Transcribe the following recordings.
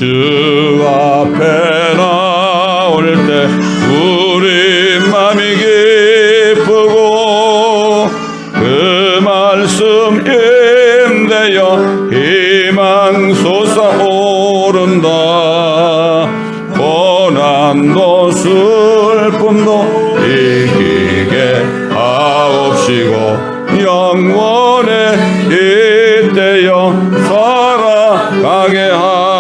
주 앞에 나올 때 우리 맘이 기쁘고 그 말씀 힘내어 희망 솟아오른다. 고난도 슬픔도 이기게 하옵시고 영원에 이때여 살아가게 하소서.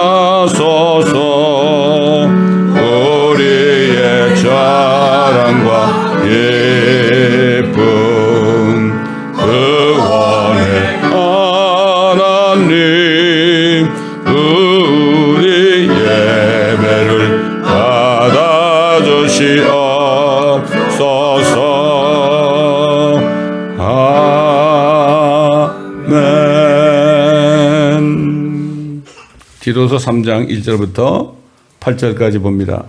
우리의 자랑과 예쁨 구원의 하나님 우리 예배를 받아주시옵소서. 아멘. 디도서 3장 1절부터 8절까지 봅니다.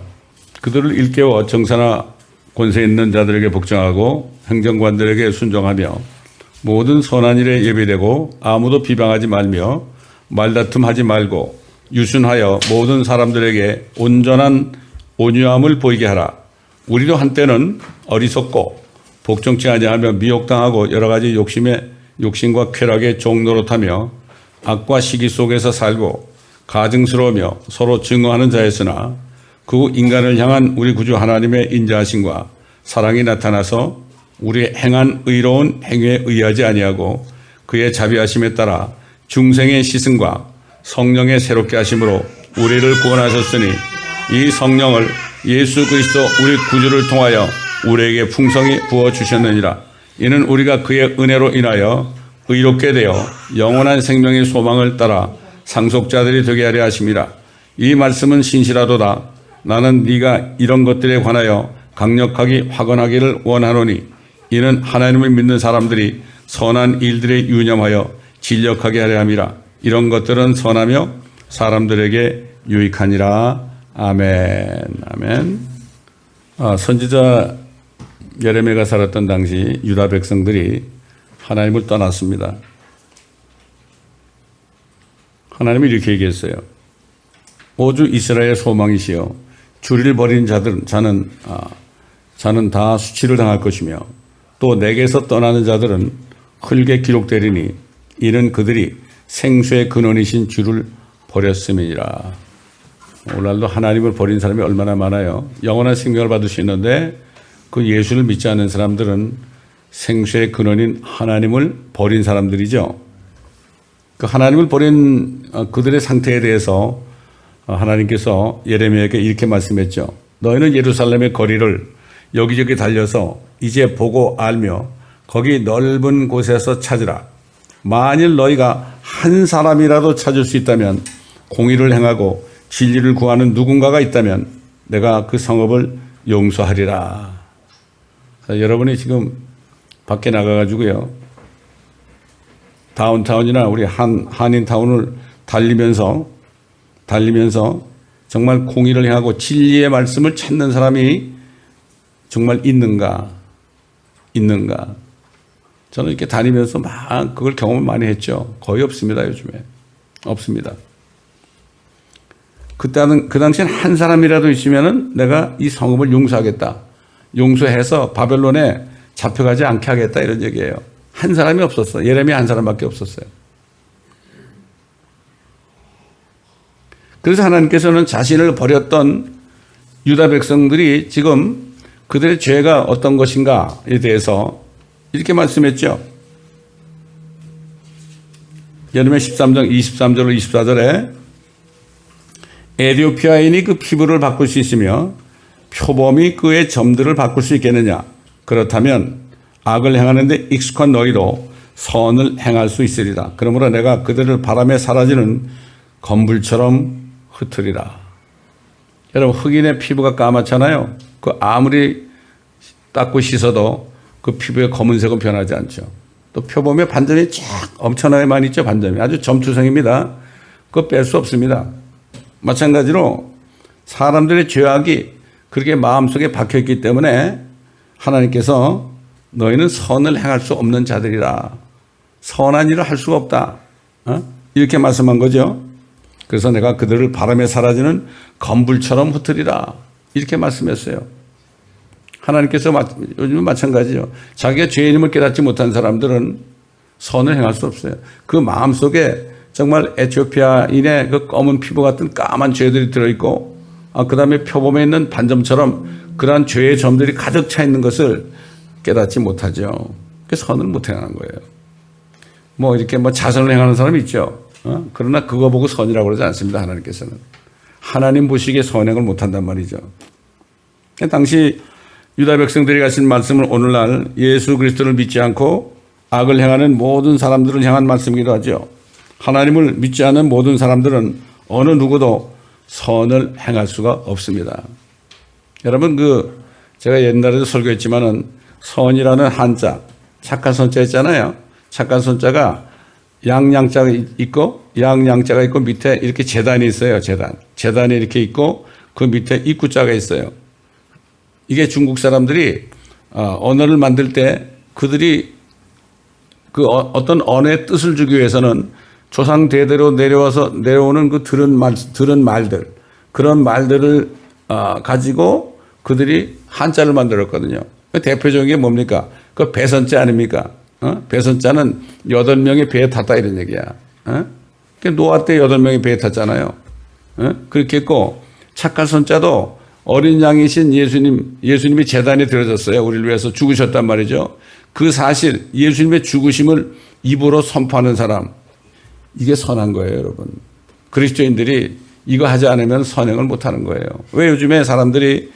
그들을 일깨워 정사나 권세 있는 자들에게 복종하고 행정관들에게 순종하며 모든 선한 일에 예비되고 아무도 비방하지 말며 말다툼하지 말고 유순하여 모든 사람들에게 온전한 온유함을 보이게 하라. 우리도 한때는 어리석고 복종치 아니하며 미혹당하고 여러 가지 욕심과 쾌락의 종노릇하며 악과 시기 속에서 살고 가증스러우며 서로 증오하는 자였으나 그 인간을 향한 우리 구주 하나님의 인자하심과 사랑이 나타나서 우리 행한 의로운 행위에 의하지 아니하고 그의 자비하심에 따라 중생의 시승과 성령의 새롭게 하심으로 우리를 구원하셨으니 이 성령을 예수 그리스도 우리 구주를 통하여 우리에게 풍성히 부어주셨느니라. 이는 우리가 그의 은혜로 인하여 의롭게 되어 영원한 생명의 소망을 따라 상속자들이 되게 하려 하심이라. 이 말씀은 신실하도다. 나는 네가 이런 것들에 관하여 강력하게 확언하기를 원하노니 이는 하나님을 믿는 사람들이 선한 일들에 유념하여 진력하게 하려 함이라. 이런 것들은 선하며 사람들에게 유익하니라. 아멘. 아멘. 선지자 예레미야가 살았던 당시 유다 백성들이 하나님을 떠났습니다. 하나님이 이렇게 얘기했어요. 오주 이스라엘의 소망이시여 주를 버린 자는 다 수치를 당할 것이며 또 내게서 떠나는 자들은 흙에 기록되리니 이는 그들이 생수의 근원이신 주를 버렸음이니라. 오늘날도 하나님을 버린 사람이 얼마나 많아요. 영원한 생명을 받을 수 있는데 그 예수를 믿지 않는 사람들은 생수의 근원인 하나님을 버린 사람들이죠. 그 하나님을 버린 그들의 상태에 대해서 하나님께서 예레미야에게 이렇게 말씀했죠. 너희는 예루살렘의 거리를 여기저기 달려서 이제 보고 알며 거기 넓은 곳에서 찾으라. 만일 너희가 한 사람이라도 찾을 수 있다면 공의를 행하고 진리를 구하는 누군가가 있다면 내가 그 성읍을 용서하리라. 여러분이 지금 밖에 나가가지고요. 다운타운이나 우리 한인타운을 달리면서 정말 공의를 행하고 진리의 말씀을 찾는 사람이 정말 있는가? 저는 이렇게 다니면서 막 그걸 경험을 많이 했죠. 거의 없습니다, 요즘에. 없습니다. 그 당시엔 한 사람이라도 있으면은 내가 이 성읍을 용서하겠다. 용서해서 바벨론에 잡혀가지 않게 하겠다. 이런 얘기예요. 한 사람이 없었어. 예레미야 한 사람밖에 없었어요. 그래서 하나님께서는 자신을 버렸던 유다 백성들이 지금 그들의 죄가 어떤 것인가에 대해서 이렇게 말씀했죠. 예레미야 13장 23절로 24절에 에티오피아인이 그 피부를 바꿀 수 있으며 표범이 그의 점들을 바꿀 수 있겠느냐. 그렇다면 악을 행하는데 익숙한 너희도 선을 행할 수 있으리라. 그러므로 내가 그들을 바람에 사라지는 건불처럼 흩으리라. 여러분, 흑인의 피부가 까맣잖아요. 그 아무리 닦고 씻어도 그 피부의 검은색은 변하지 않죠. 또 표범의 반점이 쫙 엄청나게 많이 있죠. 반점이 아주 점투성입니다. 그거 뺄 수 없습니다. 마찬가지로 사람들의 죄악이 그렇게 마음속에 박혀있기 때문에 하나님께서 너희는 선을 행할 수 없는 자들이라. 선한 일을 할 수가 없다. 이렇게 말씀한 거죠. 그래서 내가 그들을 바람에 사라지는 검불처럼 흩으리라. 이렇게 말씀했어요. 하나님께서 요즘은 마찬가지죠. 자기가 죄인임을 깨닫지 못한 사람들은 선을 행할 수 없어요. 그 마음속에 정말 에티오피아인의 그 검은 피부 같은 까만 죄들이 들어있고, 그 다음에 표범에 있는 반점처럼 그러한 죄의 점들이 가득 차 있는 것을 깨닫지 못하죠. 그래서 선을 못 행하는 거예요. 뭐 이렇게 뭐 자선을 행하는 사람이 있죠. 그러나 그거 보고 선이라고 그러지 않습니다. 하나님께서는. 하나님 보시기에 선행을 못한단 말이죠. 당시 유다 백성들이 가신 말씀을 오늘날 예수 그리스도를 믿지 않고 악을 행하는 모든 사람들을 향한 말씀이기도 하죠. 하나님을 믿지 않는 모든 사람들은 어느 누구도 선을 행할 수가 없습니다. 여러분, 제가 옛날에도 설교했지만은 선이라는 한자, 착한 선자 있잖아요. 착한 선자가 양양자가 있고 밑에 이렇게 재단이 있어요. 재단이 이렇게 있고 그 밑에 입구자가 있어요. 이게 중국 사람들이 언어를 만들 때 그들이 그 어떤 언어의 뜻을 주기 위해서는 조상 대대로 내려오는 그 들은 말들, 그런 말들을 가지고 그들이 한자를 만들었거든요. 대표적인 게 뭡니까? 그 배선자 아닙니까? 배선자는 8명이 배에 탔다 이런 얘기야. 노아 때 8명이 배에 탔잖아요. 그렇게 했고, 착한 선자도 어린 양이신 예수님이 제단에 들어졌어요. 우리를 위해서 죽으셨단 말이죠. 그 사실, 예수님의 죽으심을 입으로 선포하는 사람, 이게 선한 거예요, 여러분. 그리스도인들이 이거 하지 않으면 선행을 못 하는 거예요. 왜 요즘에 사람들이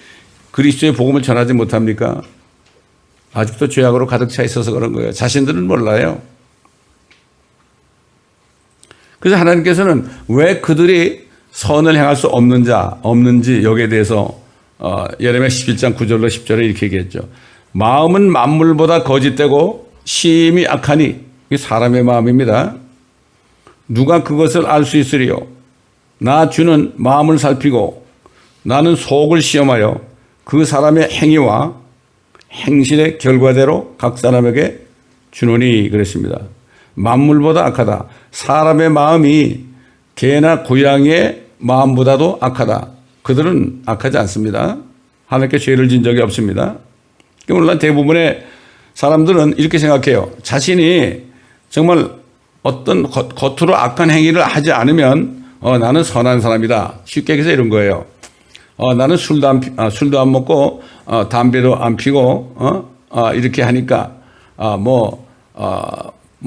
그리스도의 복음을 전하지 못합니까? 아직도 죄악으로 가득 차 있어서 그런 거예요. 자신들은 몰라요. 그래서 하나님께서는 왜 그들이 선을 행할 수 없는지 여기에 대해서 예레미야 11장 9절로 10절에 이렇게 얘기했죠. 마음은 만물보다 거짓되고 심히 악하니, 이게 사람의 마음입니다. 누가 그것을 알 수 있으리요? 나 주는 마음을 살피고 나는 속을 시험하여 그 사람의 행위와 행실의 결과대로 각 사람에게 주노니 그랬습니다. 만물보다 악하다. 사람의 마음이 개나 고양이의 마음보다도 악하다. 그들은 악하지 않습니다. 하나님께 죄를 진 적이 없습니다. 물론 대부분의 사람들은 이렇게 생각해요. 자신이 정말 어떤 겉으로 악한 행위를 하지 않으면 나는 선한 사람이다. 쉽게 얘기해서 이런 거예요. 나는 술도 안 먹고 담배도 안 피고 이렇게 하니까 뭐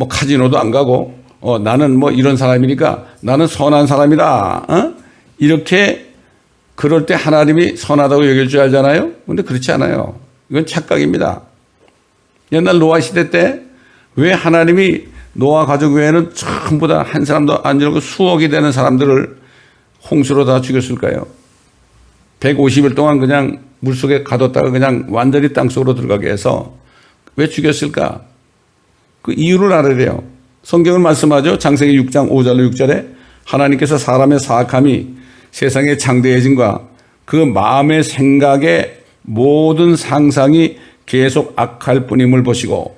카지노도 안 가고 나는 뭐 이런 사람이니까 나는 선한 사람이다. 이렇게 그럴 때 하나님이 선하다고 여길 줄 알잖아요. 그런데 그렇지 않아요. 이건 착각입니다. 옛날 노아 시대 때 왜 하나님이 노아 가족 외에는 전부 다 한 사람도 안 죽고 수억이 되는 사람들을 홍수로 다 죽였을까요? 150일 동안 그냥 물속에 가뒀다가 그냥 완전히 땅속으로 들어가게 해서 왜 죽였을까? 그 이유를 알아야 돼요. 성경은 말씀하죠. 창세기 6장 5절로 6절에 하나님께서 사람의 사악함이 세상의 창대해짐과 그 마음의 생각의 모든 상상이 계속 악할 뿐임을 보시고,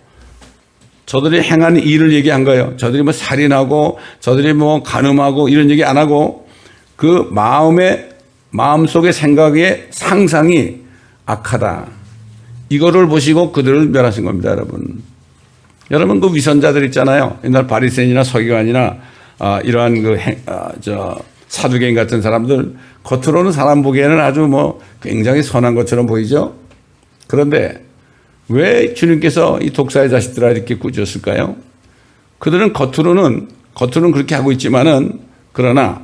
저들이 행한 일을 얘기한 거예요. 저들이 뭐 살인하고 저들이 뭐 간음하고 이런 얘기 안 하고 그 마음속의 생각의 상상이 악하다. 이거를 보시고 그들을 멸하신 겁니다, 여러분. 여러분, 그 위선자들 있잖아요. 옛날 바리새인이나 서기관이나 이러한 사두개인 같은 사람들, 겉으로는 사람 보기에는 아주 뭐 굉장히 선한 것처럼 보이죠. 그런데 왜 주님께서 이 독사의 자식들아 이렇게 꾸짖었을까요? 그들은 겉으로는 그렇게 하고 있지만은, 그러나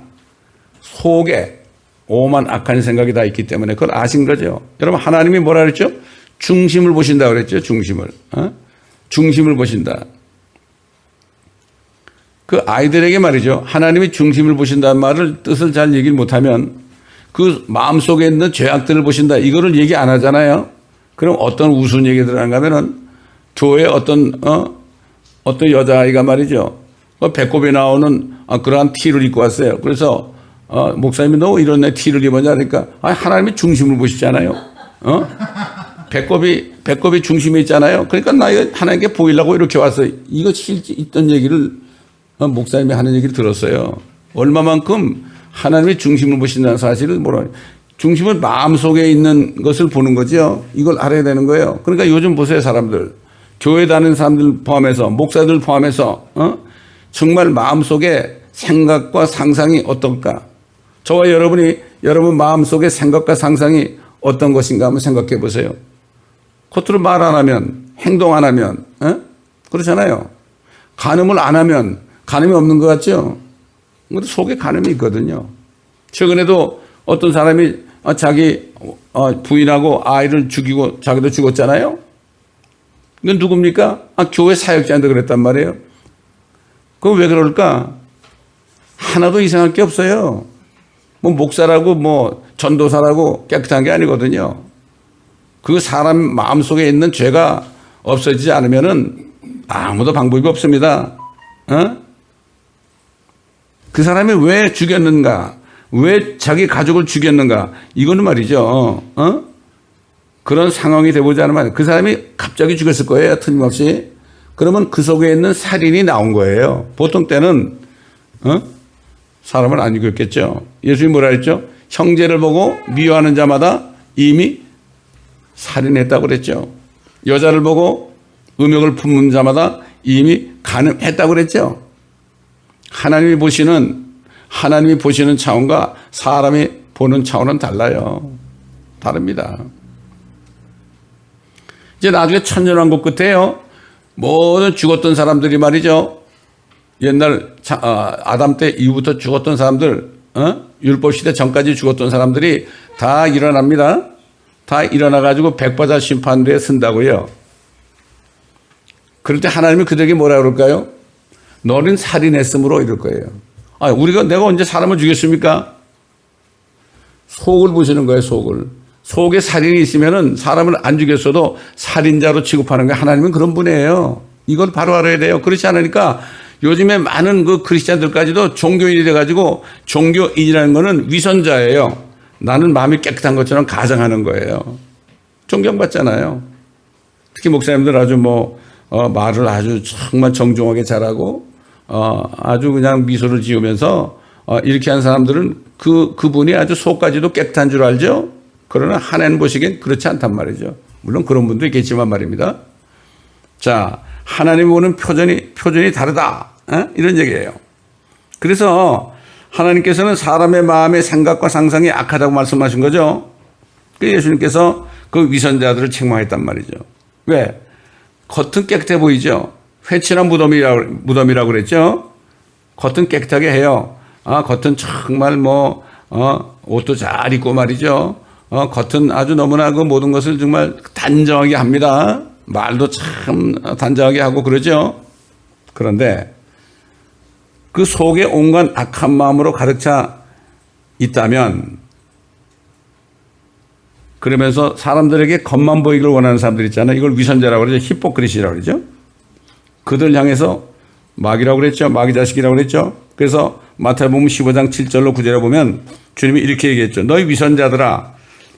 속에 오만 악한 생각이 다 있기 때문에 그걸 아신 거죠. 여러분, 하나님이 뭐라 그랬죠? 중심을 보신다 그랬죠. 중심을 보신다. 그 아이들에게 말이죠. 하나님이 중심을 보신다는 말을 뜻을 잘 얘기를 못하면 그 마음속에 있는 죄악들을 보신다. 이거를 얘기 안 하잖아요. 그럼 어떤 우스운 얘기들을 하는가 하면은 교회에 어떤 여자아이가 말이죠. 배꼽에 나오는 그러한 티를 입고 왔어요. 그래서 목사님이 너 이런 애 티를 입었냐? 그러니까 하나님이 중심을 보시잖아요. 배꼽이 중심에 있잖아요. 그러니까 나 이거 하나님께 보이려고 이렇게 왔어요. 이거 실제 있던 얘기를 목사님이 하는 얘기를 들었어요. 얼마만큼 하나님이 중심을 보신다는 사실을 뭐라 중심은 마음속에 있는 것을 보는 거죠. 이걸 알아야 되는 거예요. 그러니까 요즘 보세요, 사람들. 교회 다니는 사람들 포함해서 목사들 포함해서 정말 마음속에 생각과 상상이 어떨까? 저와 여러분 마음속에 생각과 상상이 어떤 것인가 한번 생각해 보세요. 겉으로 말 안 하면, 행동 안 하면, 그렇잖아요. 간음을 안 하면 간음이 없는 것 같죠? 근데 속에 간음이 있거든요. 최근에도 어떤 사람이 자기 부인하고 아이를 죽이고 자기도 죽었잖아요. 이건 누굽니까? 교회 사역자인데 그랬단 말이에요. 그럼 왜 그럴까? 하나도 이상할 게 없어요. 뭐 목사라고 뭐 전도사라고 깨끗한 게 아니거든요. 그 사람 마음속에 있는 죄가 없어지지 않으면은 아무도 방법이 없습니다. 그 사람이 왜 죽였는가? 왜 자기 가족을 죽였는가? 이거는 말이죠. 그런 상황이 되보지 않으면 그 사람이 갑자기 죽였을 거예요. 틀림없이. 그러면 그 속에 있는 살인이 나온 거예요. 보통 때는 사람을 안 죽였겠죠. 예수님이 뭐라 했죠? 형제를 보고 미워하는 자마다 이미 살인했다고 그랬죠. 여자를 보고 음욕을 품는 자마다 이미 간음했다고 그랬죠. 하나님이 보시는 차원과 사람이 보는 차원은 달라요. 다릅니다. 이제 나중에 천년왕국 끝에요. 모든 죽었던 사람들이 말이죠. 옛날 아담 때 이후부터 죽었던 사람들, 율법 시대 전까지 죽었던 사람들이 다 일어납니다. 다 일어나가지고 백보자 심판대에 선다고요. 그럴 때 하나님이 그들에게 뭐라 그럴까요? 너는 살인했으므로 이럴 거예요. 내가 언제 사람을 죽였습니까? 속을 보시는 거예요, 속을. 속에 살인이 있으면은 사람을 안 죽였어도 살인자로 취급하는 게 하나님은 그런 분이에요. 이걸 바로 알아야 돼요. 그렇지 않으니까 요즘에 많은 그 크리스찬들까지도 종교인이 돼가지고 종교인이라는 거는 위선자예요. 나는 마음이 깨끗한 것처럼 가정하는 거예요. 존경받잖아요. 특히 목사님들 아주 말을 아주 정말 정중하게 잘하고 아주 그냥 미소를 지으면서 이렇게 한 사람들은 그분이 아주 속까지도 깨끗한 줄 알죠? 그러나 하나님 보시기엔 그렇지 않단 말이죠. 물론 그런 분도 있겠지만 말입니다. 자, 하나님 보는 표준이 다르다. 이런 얘기예요. 그래서 하나님께서는 사람의 마음의 생각과 상상이 악하다고 말씀하신 거죠. 그래서 예수님께서 그 위선자들을 책망했단 말이죠. 왜? 겉은 깨끗해 보이죠. 회칠한 무덤이라고 그랬죠. 겉은 깨끗하게 해요. 겉은 정말 옷도 잘 입고 말이죠. 겉은 아주 너무나 그 모든 것을 정말 단정하게 합니다. 말도 참 단정하게 하고 그러죠. 그런데 그 속에 온갖 악한 마음으로 가득 차 있다면, 그러면서 사람들에게 겉만 보이기를 원하는 사람들 있잖아요. 이걸 위선자라고 그러죠. 히포크리시라고 그러죠. 그들 향해서 마귀라고 그랬죠. 마귀 자식이라고 그랬죠. 그래서 마태복음 15장 7절로 9절에 보면 주님이 이렇게 얘기했죠. 너희 위선자들아,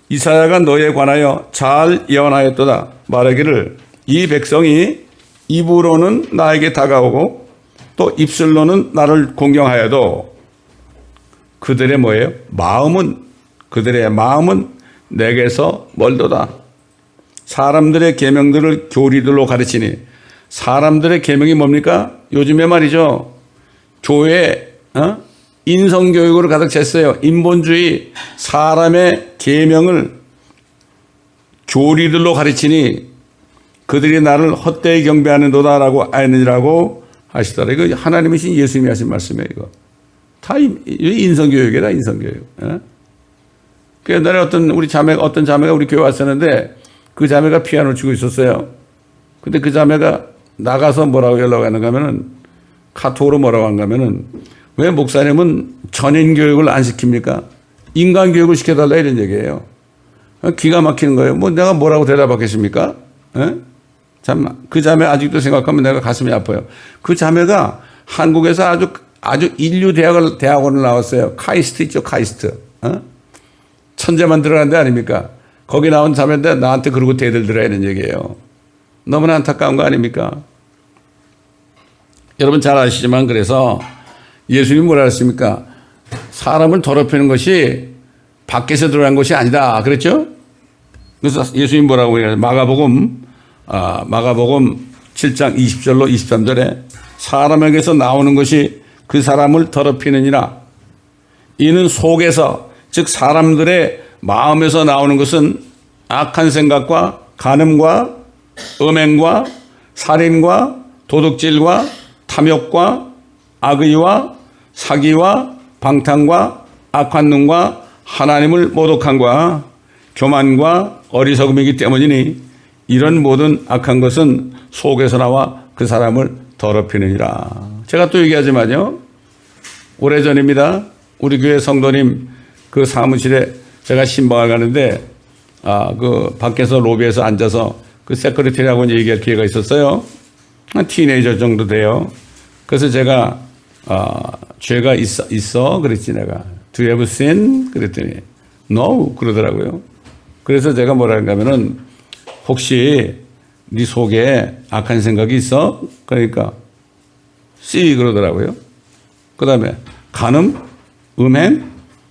이사야가 너희에 관하여 잘 예언하였도다. 말하기를 이 백성이 입으로는 나에게 다가오고 또 입술로는 나를 공경하여도 그들의 뭐예요? 그들의 마음은 내게서 멀도다. 사람들의 계명들을 교리들로 가르치니, 사람들의 계명이 뭡니까? 요즘에 말이죠. 교회 인성교육으로 가득 찼어요. 인본주의, 사람의 계명을 교리들로 가르치니 그들이 나를 헛되이 경배하는도다라고 아느니라고 하시더라. 이거 하나님이신 예수님이 하신 말씀이에요. 이거 다 인성교육이다, 인성교육. 그 옛날에 어떤 자매가 우리 교회 왔었는데 그 자매가 피아노를 치고 있었어요. 근데 그 자매가 나가서 뭐라고 연락하는가 하면은, 카톡으로 뭐라고 한가 하면은, 왜 목사님은 전인 교육을 안 시킵니까? 인간 교육을 시켜달라 이런 얘기예요. 기가 막히는 거예요. 내가 뭐라고 대답하겠습니까? 참, 그 자매 아직도 생각하면 내가 가슴이 아파요. 그 자매가 한국에서 아주 인류 대학원을 나왔어요. 카이스트 있죠, 카이스트. 천재만 들어간 데 아닙니까? 거기 나온 자매인데 나한테 그러고 대들더라 이런 얘기예요. 너무나 안타까운 거 아닙니까? 여러분 잘 아시지만, 그래서 예수님이 뭐라 했습니까? 사람을 더럽히는 것이 밖에서 들어간 것이 아니다. 그랬죠? 그래서 예수님 뭐라고 해요? 마가복음 7장 20절로 23절에 사람에게서 나오는 것이 그 사람을 더럽히느니라. 이는 속에서, 즉 사람들의 마음에서 나오는 것은 악한 생각과 간음과 음행과 살인과 도둑질과 탐욕과 악의와 사기와 방탕과 악한 눈과 하나님을 모독함과 교만과 어리석음이기 때문이니 이런 모든 악한 것은 속에서 나와 그 사람을 더럽히느니라. 제가 또 얘기하지만요, 오래전입니다. 우리 교회 성도님 그 사무실에 제가 신방을 가는데 그 밖에서 로비에서 앉아서 그 세크리티라고 얘기할 기회가 있었어요. 한 티네이저 정도 돼요. 그래서 제가 죄가 있어 그랬지. 내가 Do you have sin? 그랬더니 No 그러더라고요. 그래서 제가 뭐라는가 하면은 혹시 네 속에 악한 생각이 있어? 그러니까 See 그러더라고요. 그 다음에 간음, 음행,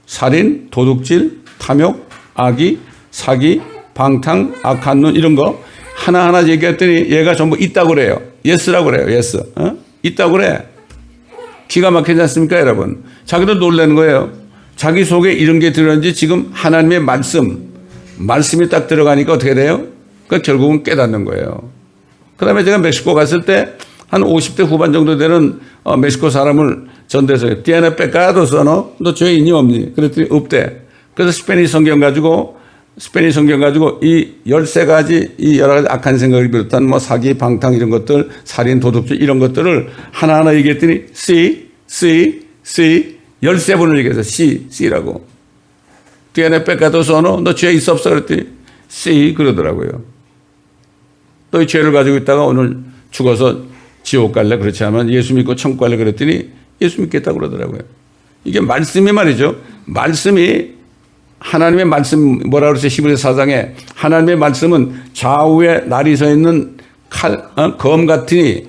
살인, 도둑질, 탐욕, 악의, 사기, 방탕, 악한 눈 이런 거 하나하나 얘기했더니 얘가 전부 있다고 그래요. Yes라고 그래요. Yes. 있다고 그래. 기가 막히지 않습니까, 여러분? 자기도 놀라는 거예요. 자기 속에 이런 게 들어있는지 지금 하나님의 말씀이 딱 들어가니까 어떻게 돼요? 그러니까 결국은 깨닫는 거예요. 그 다음에 제가 멕시코 갔을 때 한 50대 후반 정도 되는 멕시코 사람을 전대해서 Tiene pecados no? 너 죄 있니 없니? 그랬더니 없대. 그래서 스페니시 성경 가지고 이 13가지 이 여러 가지 악한 생각을 비롯한 뭐 사기, 방탕 이런 것들, 살인, 도둑질 이런 것들을 하나하나 얘기했더니 C 13번을 얘기해서 C라고. Tiene pecados no? 너 죄 있어 없어? 그랬더니 C 그러더라고요. 또 이 죄를 가지고 있다가 오늘 죽어서 지옥 갈래? 그렇지 않으면 예수 믿고 천국 갈래? 그랬더니 예수 믿겠다고 그러더라고요. 이게 말씀이 말이죠. 말씀이 하나님의 말씀 뭐라 그러죠? 히브리서 4장에 하나님의 말씀은 좌우에 날이 서 있는 검 같으니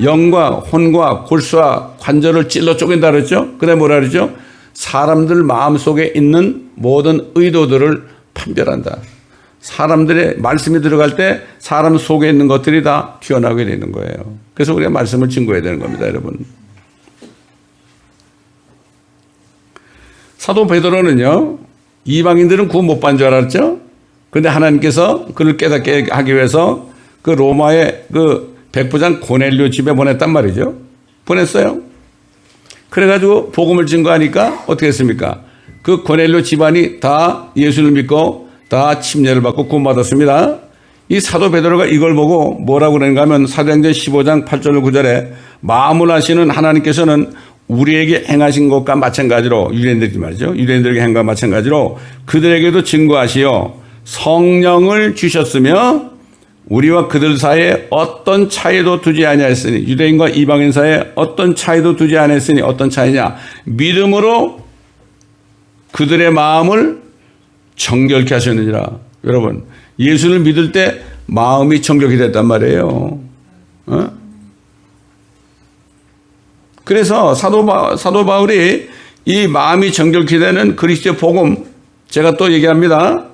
영과 혼과 골수와 관절을 찔러 쪼갠다 그랬죠? 그다음에 뭐라 그러죠? 사람들 마음속에 있는 모든 의도들을 판별한다. 사람들의 말씀이 들어갈 때 사람 속에 있는 것들이 다 튀어나오게 되는 거예요. 그래서 우리가 말씀을 증거해야 되는 겁니다, 여러분. 사도 베드로는요, 이방인들은 구원 못 받은 줄 알았죠? 그런데 하나님께서 그를 깨닫게 하기 위해서 그 로마의 그 백부장 고넬료 집에 보냈단 말이죠. 보냈어요. 그래가지고 복음을 증거하니까 어떻게 했습니까? 그 고넬료 집안이 다 예수를 믿고 다 침례를 받고 구원받았습니다. 이 사도 베드로가 이걸 보고 뭐라고 그러는가 하면 사도행전 15장 8절 9절에 마음을 하시는 하나님께서는 우리에게 행하신 것과 마찬가지로 유대인들이 말이죠. 유대인들에게 행과 마찬가지로 그들에게도 증거하시어 성령을 주셨으며 우리와 그들 사이에 어떤 차이도 두지 아니하였으니 유대인과 이방인 사이에 어떤 차이도 두지 아니하였으니 어떤 차이냐? 믿음으로 그들의 마음을 정결케 하셨느니라. 여러분, 예수를 믿을 때 마음이 정결이 됐단 말이에요. 그래서 사도 바울이 이 마음이 정결케 되는 그리스도의 복음, 제가 또 얘기합니다.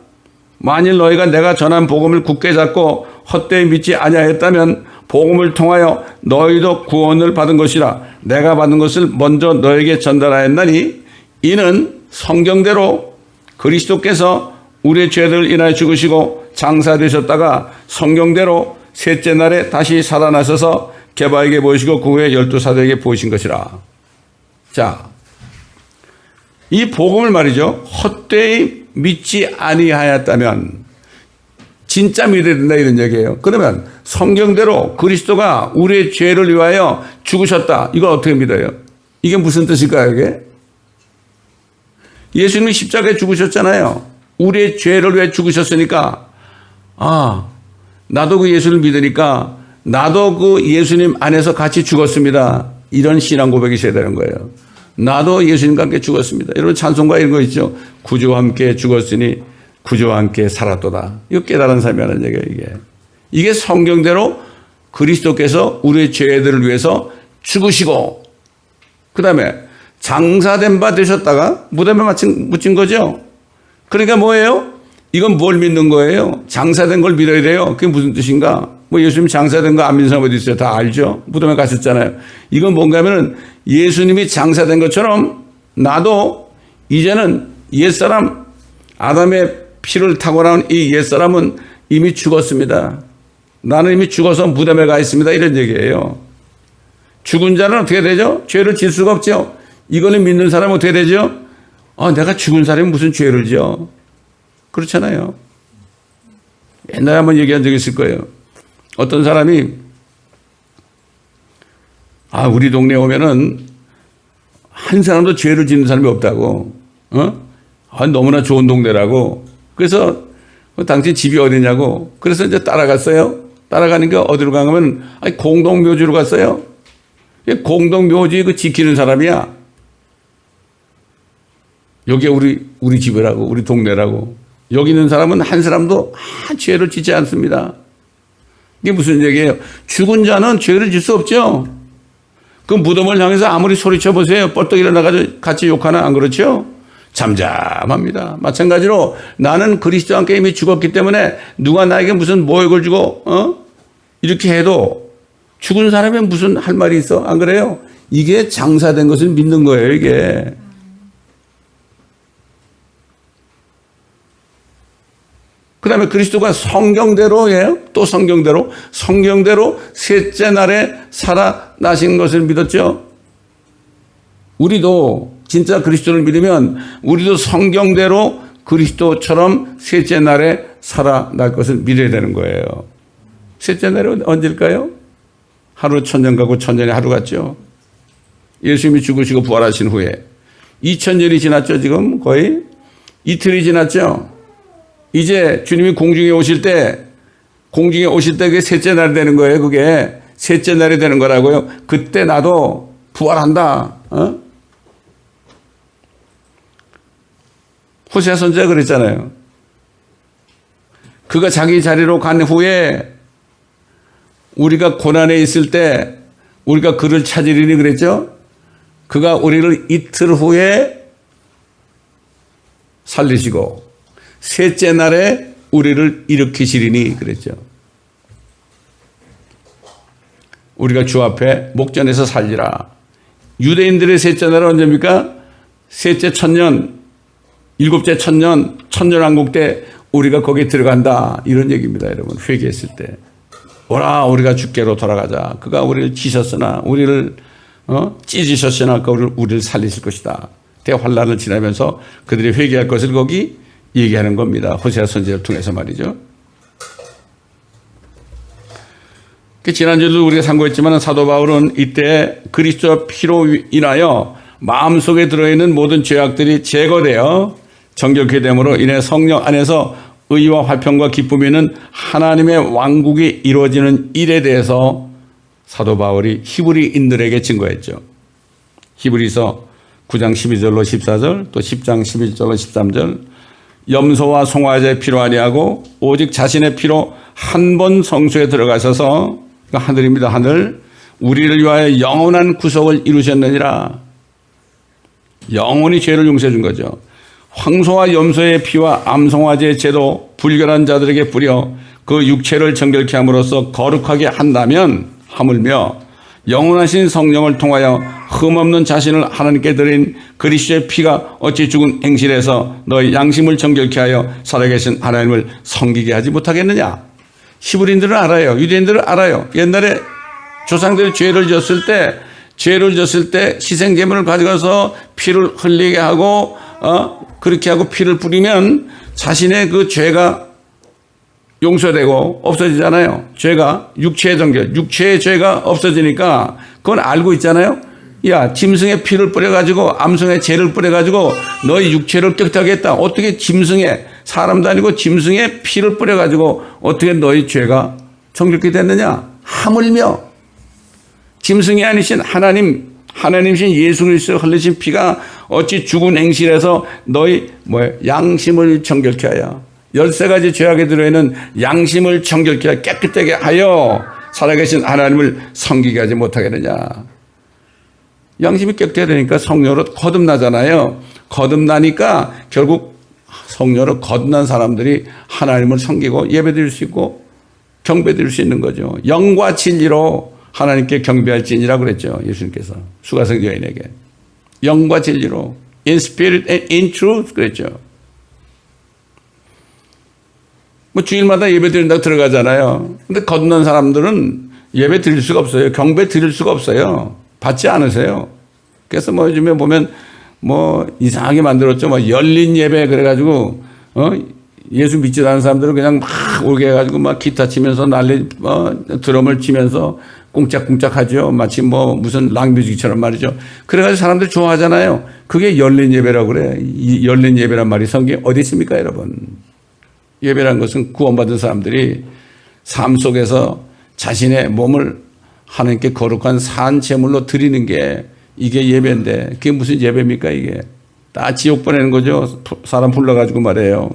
만일 너희가 내가 전한 복음을 굳게 잡고 헛되이 믿지 아니하였다면 복음을 통하여 너희도 구원을 받은 것이라. 내가 받은 것을 먼저 너에게 전달하였나니 이는 성경대로 그리스도께서 우리의 죄들을 인하여 죽으시고 장사되셨다가 성경대로 셋째 날에 다시 살아나셔서 게바에게 보이시고 그 후에 12사도에게 보이신 것이라. 자, 이 복음을 말이죠. 헛되이 믿지 아니하였다면 진짜 믿어야 된다 이런 얘기예요. 그러면 성경대로 그리스도가 우리의 죄를 위하여 죽으셨다. 이걸 어떻게 믿어요? 이게 무슨 뜻일까요, 이게? 예수님이 십자가에 죽으셨잖아요. 우리의 죄를 위해 죽으셨으니까 나도 그 예수를 믿으니까 나도 그 예수님 안에서 같이 죽었습니다. 이런 신앙 고백이 있어야 되는 거예요. 나도 예수님과 함께 죽었습니다. 여러분 찬송가 이런 거 있죠. 구주와 함께 죽었으니 구주와 함께 살았도다. 이거 깨달은 사람이 하는 얘기예요. 이게 성경대로 그리스도께서 우리의 죄들을 위해서 죽으시고 그 다음에 장사된 바 되셨다가 무덤에 묻힌 거죠. 그러니까 뭐예요? 이건 뭘 믿는 거예요? 장사된 걸 믿어야 돼요. 그게 무슨 뜻인가? 뭐 예수님 장사된 거 안 믿는 사람 어디 있어요? 다 알죠? 무덤에 가셨잖아요. 이건 뭔가 하면은 예수님이 장사된 것처럼 나도 이제는 옛사람, 아담의 피를 타고 나온 이 옛사람은 이미 죽었습니다. 나는 이미 죽어서 무덤에 가 있습니다. 이런 얘기예요. 죽은 자는 어떻게 되죠? 죄를 질 수가 없죠. 이거는 믿는 사람은 어떻게 되죠? 내가 죽은 사람이 무슨 죄를 지어? 그렇잖아요. 옛날에 한번 얘기한 적이 있을 거예요. 어떤 사람이 우리 동네에 오면은 한 사람도 죄를 짓는 사람이 없다고. 너무나 좋은 동네라고. 그래서 당신 집이 어디냐고. 그래서 이제 따라갔어요. 따라가니까 어디로 가면 공동묘지로 갔어요. 공동묘지 그 지키는 사람이야. 여기가 우리 집이라고, 우리 동네라고. 여기 있는 사람은 한 사람도 죄를 짓지 않습니다. 이게 무슨 얘기예요? 죽은 자는 죄를 질 수 없죠. 그 무덤을 향해서 아무리 소리쳐 보세요. 뻘떡 일어나가지고 같이 욕하나 안 그렇죠? 잠잠합니다. 마찬가지로 나는 그리스도와 함께 이미 죽었기 때문에 누가 나에게 무슨 모욕을 주고 이렇게 해도 죽은 사람이 무슨 할 말이 있어? 안 그래요? 이게 장사된 것을 믿는 거예요, 이게. 그 다음에 그리스도가 성경대로예요. 또 성경대로 셋째 날에 살아나신 것을 믿었죠. 우리도 진짜 그리스도를 믿으면 우리도 성경대로 그리스도처럼 셋째 날에 살아날 것을 믿어야 되는 거예요. 셋째 날은 언제일까요? 하루 천년 가고 천년이 하루 같죠. 예수님이 죽으시고 부활하신 후에 2000년이 지났죠. 지금 거의 이틀이 지났죠. 이제 주님이 공중에 오실 때 그게 셋째 날이 되는 거예요. 그게 셋째 날이 되는 거라고요. 그때 나도 부활한다. 호세아 선지자가 그랬잖아요. 그가 자기 자리로 간 후에 우리가 고난에 있을 때 우리가 그를 찾으리니 그랬죠. 그가 우리를 이틀 후에 살리시고 셋째 날에 우리를 일으키시리니 그랬죠. 우리가 주 앞에 목전에서 살리라. 유대인들의 셋째 날은 언제입니까? 셋째 천년, 일곱째 천년, 천년왕국 때 우리가 거기에 들어간다. 이런 얘기입니다. 여러분 회개했을 때. 오라 우리가 주께로 돌아가자. 그가 우리를 치셨으나 우리를 찢으셨으나 그가 우리를 살리실 것이다. 대환란을 지나면서 그들이 회개할 것을 거기 얘기하는 겁니다. 호세아 선지자를 통해서 말이죠. 지난주에도 우리가 상고했지만 사도 바울은 이때 그리스도 피로 인하여 마음속에 들어있는 모든 죄악들이 제거되어 정결케 됨으로 인해 성령 안에서 의와 화평과 기쁨이 있는 하나님의 왕국이 이루어지는 일에 대해서 사도 바울이 히브리인들에게 증거했죠. 히브리서 9장 12절로 14절 또 10장 11절로 13절 염소와 송아지의 피로 아니하고 오직 자신의 피로 한 번 성소에 들어가셔서 하늘입니다. 하늘 우리를 위하여 영원한 구속을 이루셨느니라. 영원히 죄를 용서해 준 거죠. 황소와 염소의 피와 암송아지의 제도 불결한 자들에게 뿌려 그 육체를 정결케 함으로써 거룩하게 한다면 하물며 영원하신 성령을 통하여 흠없는 자신을 하나님께 드린 그리스도의 피가 어찌 죽은 행실에서 너의 양심을 정결케 하여 살아계신 하나님을 섬기게 하지 못하겠느냐. 히브리인들은 알아요. 유대인들은 알아요. 옛날에 조상들이 죄를 졌을 때 희생제물을 가져가서 피를 흘리게 하고 그렇게 하고 피를 뿌리면 자신의 그 죄가 용서되고 없어지잖아요. 죄가 육체의 정결, 육체의 죄가 없어지니까 그건 알고 있잖아요. 야, 짐승의 피를 뿌려가지고 암송의 죄를 뿌려가지고 너의 육체를 깨끗하게 했다. 어떻게 짐승의 사람도 아니고 짐승의 피를 뿌려가지고 어떻게 너의 죄가 정결케 됐느냐? 하물며 짐승이 아니신 하나님이신 예수 그리스도 흘리신 피가 어찌 죽은 행실에서 너희 양심을 정결케 하여 13가지 죄악에 들어있는 양심을 정결케 하여 깨끗하게 하여 살아계신 하나님을 섬기게 하지 못하겠느냐. 양심이 깨끗해야 되니까 성령으로 거듭나잖아요. 거듭나니까 결국 성령으로 거듭난 사람들이 하나님을 섬기고 예배드릴 수 있고 경배드릴 수 있는 거죠. 영과 진리로 하나님께 경배할지니라 그랬죠. 예수님께서 수가성 여인에게. 영과 진리로 in spirit and in truth 그랬죠. 뭐 주일마다 예배 드린다고 들어가잖아요. 근데 거듭난 사람들은 예배 드릴 수가 없어요. 경배 드릴 수가 없어요. 받지 않으세요. 그래서 뭐 요즘에 보면 뭐 이상하게 만들었죠. 뭐 열린 예배 그래가지고 예수 믿지 않는 사람들은 그냥 막 오게 해가지고 막 기타 치면서 난리 드럼을 치면서 꽁짝꽁짝 하죠. 마치 뭐 무슨 락뮤직처럼 말이죠. 그래가지고 사람들 좋아하잖아요. 그게 열린 예배라고 그래. 이 열린 예배란 말이 성경에 어디 있습니까, 여러분? 예배라는 것은 구원받은 사람들이 삶 속에서 자신의 몸을 하나님께 거룩한 산 제물로 드리는 게 이게 예배인데 그게 무슨 예배입니까 이게. 다 지옥 보내는 거죠. 사람 불러가지고 말이에요.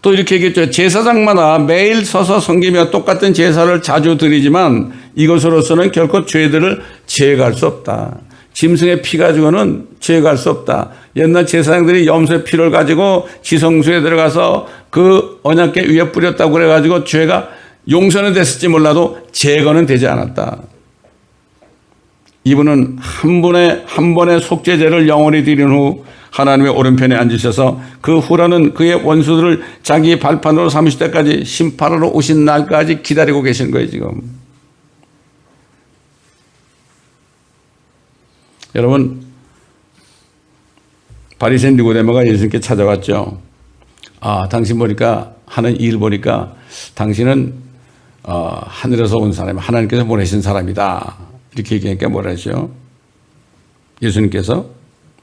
또 이렇게 얘기했죠. 제사장마다 매일 서서 섬기며 똑같은 제사를 자주 드리지만 이것으로서는 결코 죄들을 제거할 수 없다. 짐승의 피 가지고는 제거할 수 없다. 옛날 제사장들이 염소의 피를 가지고 지성소에 들어가서 그 언약궤 위에 뿌렸다고 그래가지고 죄가 용서는 됐을지 몰라도 제거는 되지 않았다. 이분은 한 번의 속죄제를 영원히 드린 후 하나님의 오른편에 앉으셔서 그 후로는 그의 원수들을 자기 발판으로 삼으실 때까지 심판하러 오신 날까지 기다리고 계신 거예요 지금. 여러분, 바리새인 니고데모가 예수님께 찾아왔죠. 아, 당신 보니까 하는 일 보니까 당신은 하늘에서 온 사람, 하나님께서 보내신 사람이다. 이렇게 얘기하니까 뭐라 했죠? 예수님께서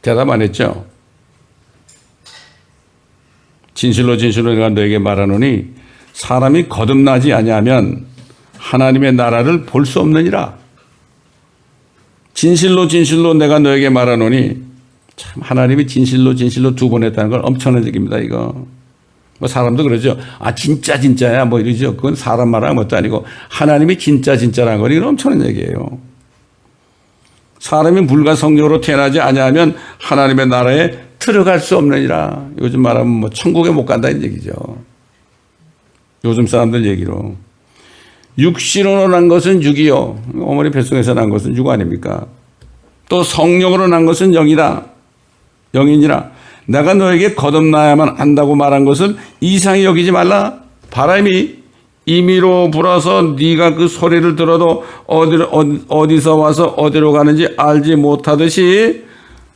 대답 안 했죠. 진실로 진실로 내가 너에게 말하노니 사람이 거듭나지 아니하면 하나님의 나라를 볼 수 없느니라. 진실로 진실로 내가 너에게 말하노니, 참 하나님이 진실로 진실로 두 번 했다는 걸 엄청난 얘기입니다 이거. 뭐 사람도 그러죠. 아 진짜 진짜야 뭐 이러죠. 그건 사람 말하는 것도 아니고 하나님이 진짜 진짜라는 건 이건 엄청난 얘기예요. 사람이 불과 성령으로 태어나지 아니하면 하나님의 나라에 들어갈 수 없느니라. 요즘 말하면 뭐 천국에 못 간다는 얘기죠. 요즘 사람들 얘기로. 육신으로 난 것은 육이요. 어머니 뱃속에서 난 것은 육 아닙니까? 또 성령으로 난 것은 영이다. 영이니라. 내가 너에게 거듭나야만 한다고 말한 것을 이상히 여기지 말라. 바람이 임의로 불어서 네가 그 소리를 들어도 어디서 와서 어디로 가는지 알지 못하듯이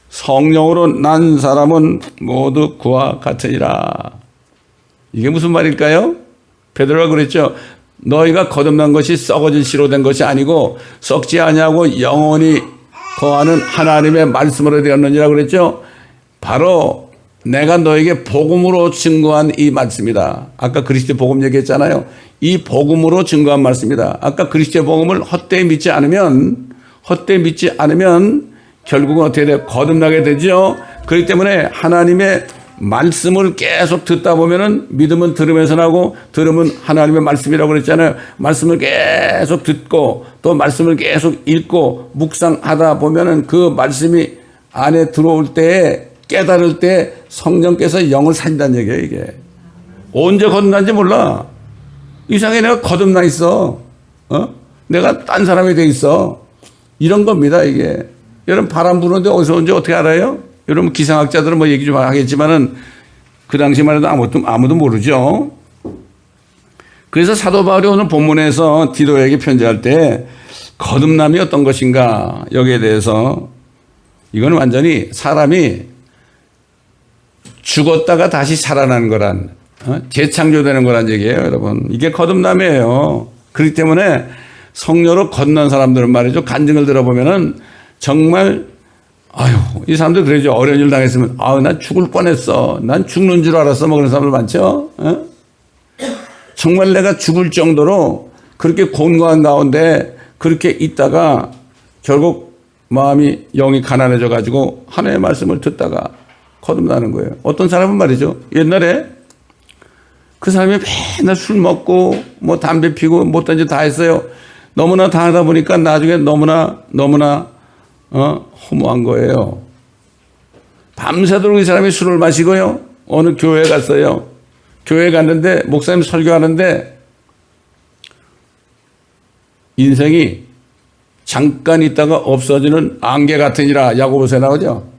성령으로 난 사람은 모두 그와 같으니라. 이게 무슨 말일까요? 베드로가 그랬죠. 너희가 거듭난 것이 썩어진 씨로 된 것이 아니고 썩지 아니하고 영원히 거하는 하나님의 말씀으로 되었느니라 그랬죠. 바로 내가 너에게 복음으로 증거한 이 말씀이다. 아까 그리스도의 복음 얘기했잖아요. 이 복음으로 증거한 말씀이다. 아까 그리스도의 복음을 헛되이 믿지 않으면 결국은 어떻게 돼요? 거듭나게 되죠. 그렇기 때문에 하나님의 말씀을 계속 듣다 보면은 믿음은 들으면서 나고 들으면 하나님의 말씀이라고 그랬잖아요. 말씀을 계속 듣고 또 말씀을 계속 읽고 묵상하다 보면은 그 말씀이 안에 들어올 때 깨달을 때 성령께서 영을 살린다는 얘기예요 이게. 언제 거듭난지 몰라. 이상하게 내가 거듭나 있어. 내가 딴 사람이 돼 있어. 이런 겁니다 이게. 여러분 바람 부는데 어디서 온지 어떻게 알아요? 여러분 기상학자들은 뭐 얘기 좀 하겠지만은 그 당시만 해도 아무도 모르죠. 그래서 사도 바울이 오늘 본문에서 디도에게 편지할 때 거듭남이 어떤 것인가 여기에 대해서 이건 완전히 사람이 죽었다가 다시 살아나는 거란 재창조되는 거란 얘기예요 여러분. 이게 거듭남이에요. 그렇기 때문에 성령으로 거듭난 사람들은 말이죠. 간증을 들어보면은 정말 아유 이 사람들 그러죠. 어려운 일 당했으면 아유 난 죽을 뻔했어. 난 죽는 줄 알았어. 뭐 그런 사람들 많죠. 정말 내가 죽을 정도로 그렇게 곤고한 가운데 그렇게 있다가 결국 마음이 영이 가난해져 가지고 하나님의 말씀을 듣다가 거듭나는 거예요. 어떤 사람은 말이죠. 옛날에 그 사람이 맨날 술 먹고 뭐 담배 피고 못한 짓 다 했어요. 너무나 다 하다 보니까 나중에 너무나 허무한 거예요. 밤새도록 이 사람이 술을 마시고요. 어느 교회에 갔어요. 교회에 갔는데 목사님 설교하는데 인생이 잠깐 있다가 없어지는 안개 같으니라. 야고보서에 나오죠.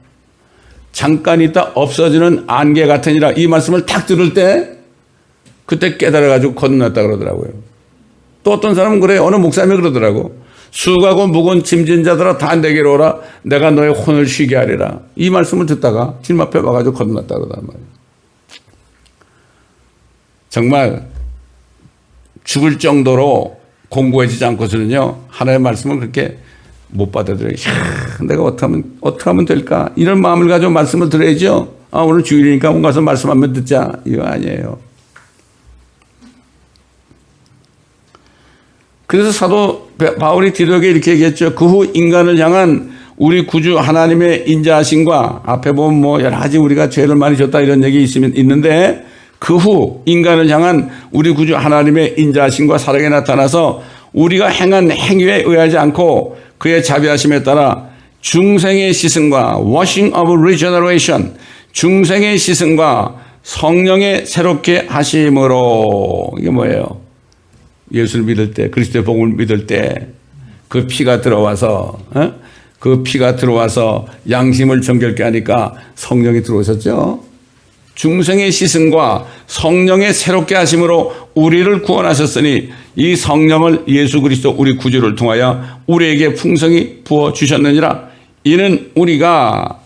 잠깐 있다 없어지는 안개 같으니라. 이 말씀을 탁 들을 때 그때 깨달아가지고 거듭났다 그러더라고요. 또 어떤 사람은 그래요. 어느 목사님이 그러더라고. 수고하고 무거운 짐진 자들아 다 내게로 오라. 내가 너의 혼을 쉬게 하리라. 이 말씀을 듣다가 주님 앞에 와가지고 거듭났다 그러단 말이에요. 정말 죽을 정도로 공고해지지 않고서는요, 하나님의 말씀을 그렇게 못 받아들여요. 내가 어떻게 하면 될까? 이런 마음을 가지고 말씀을 들어야죠. 오늘 주일이니까 온 가서 말씀 한번 듣자. 이거 아니에요. 그래서 사도 바울이 디도에게 이렇게 얘기했죠. 그 후 인간을 향한 우리 구주 하나님의 인자하심과, 앞에 보면 뭐 여러 가지 우리가 죄를 많이 졌다 이런 얘기 있는데, 그 후 인간을 향한 우리 구주 하나님의 인자하심과 사랑에 나타나서 우리가 행한 행위에 의하지 않고 그의 자비하심에 따라 중생의 시승과 washing of regeneration, 중생의 시승과 성령의 새롭게 하심으로. 이게 뭐예요? 예수를 믿을 때, 그리스도의 복음을 믿을 때 그 피가 들어와서 그 피가 들어와서 양심을 정결케 하니까 성령이 들어오셨죠. 중생의 시승과 성령의 새롭게 하심으로 우리를 구원하셨으니 이 성령을 예수 그리스도 우리 구주를 통하여 우리에게 풍성히 부어주셨느니라. 이는 우리가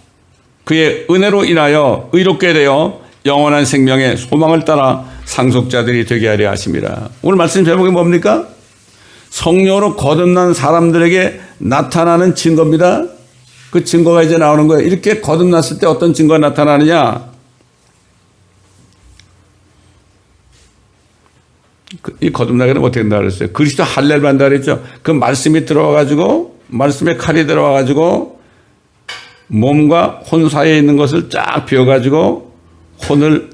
그의 은혜로 인하여 의롭게 되어 영원한 생명의 소망을 따라 상속자들이 되게 하려 하심이라. 오늘 말씀 제목이 뭡니까? 성령으로 거듭난 사람들에게 나타나는 증거입니다. 그 증거가 이제 나오는 거예요. 이렇게 거듭났을 때 어떤 증거가 나타나느냐? 이 거듭나기는 어떻게 된다 그랬어요? 그리스도 할례를 받는다 그랬죠. 그 말씀이 들어와가지고, 말씀의 칼이 들어와가지고 몸과 혼 사이에 있는 것을 쫙 비워가지고 혼을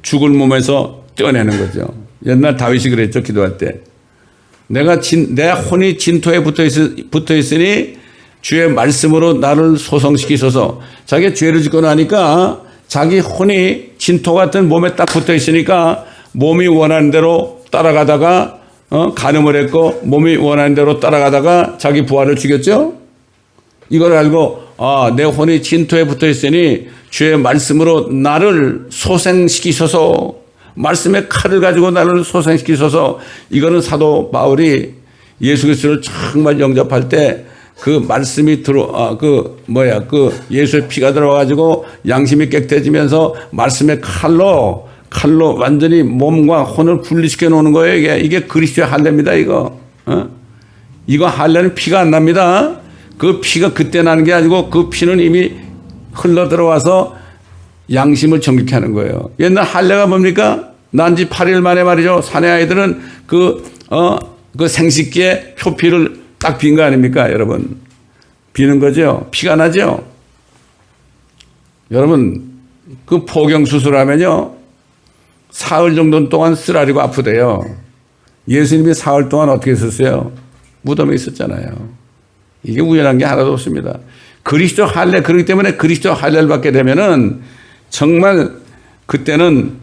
죽을 몸에서 떼어내는 거죠. 옛날 다윗이 그랬죠. 기도할 때. 내 혼이 진토에 붙어 있으니 주의 말씀으로 나를 소성시키소서. 자기 죄를 짓고 나니까 자기 혼이 진토 같은 몸에 딱 붙어 있으니까 몸이 원하는 대로 따라가다가 간음을 했고 몸이 원하는 대로 따라가다가 자기 부하를 죽였죠. 이걸 알고 내 혼이 진토에 붙어 있으니 주의 말씀으로 나를 소생시키소서. 말씀의 칼을 가지고 나를 소생시키소서. 이거는 사도 바울이 예수 그리스도를 정말 영접할 때 그 말씀이 그 예수의 피가 들어가지고 양심이 깨끗해지면서 말씀의 칼로 완전히 몸과 혼을 분리시켜 놓는 거예요. 이게 그리스도의 할례입니다. 이거 할례는 피가 안 납니다. 그 피가 그때 나는 게 아니고 그 피는 이미 흘러 들어와서 양심을 정결케 하는 거예요. 옛날 할례가 뭡니까? 난지 8일 만에 말이죠. 사내 아이들은 그 생식기에 표피를 딱 빈 거 아닙니까? 여러분. 비는 거죠. 피가 나죠. 여러분, 그 포경 수술하면요, 사흘 정도 동안 쓰라리고 아프대요. 예수님이 사흘 동안 어떻게 있었어요? 무덤에 있었잖아요. 이게 우연한 게 하나도 없습니다. 그리스도 할례, 그렇기 때문에 그리스도 할례를 받게 되면은 정말 그때는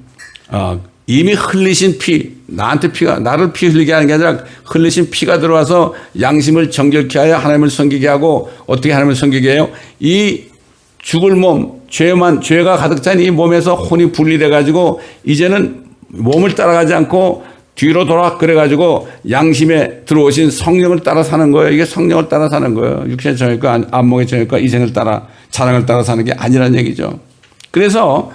이미 흘리신 피, 나를 피 흘리게 하는 게 아니라 흘리신 피가 들어와서 양심을 정결케 하여 하나님을 섬기게 하고, 어떻게 하나님을 섬기게 해요? 이 죽을 몸, 죄가 가득 찬 이 몸에서 혼이 분리돼 가지고 이제는 몸을 따라가지 않고 뒤로 돌아 그래가지고 양심에 들어오신 성령을 따라 사는 거예요. 이게 성령을 따라 사는 거예요. 육신의 정욕과 안목의 정욕과 이생을 따라, 자랑을 따라 사는 게 아니라는 얘기죠. 그래서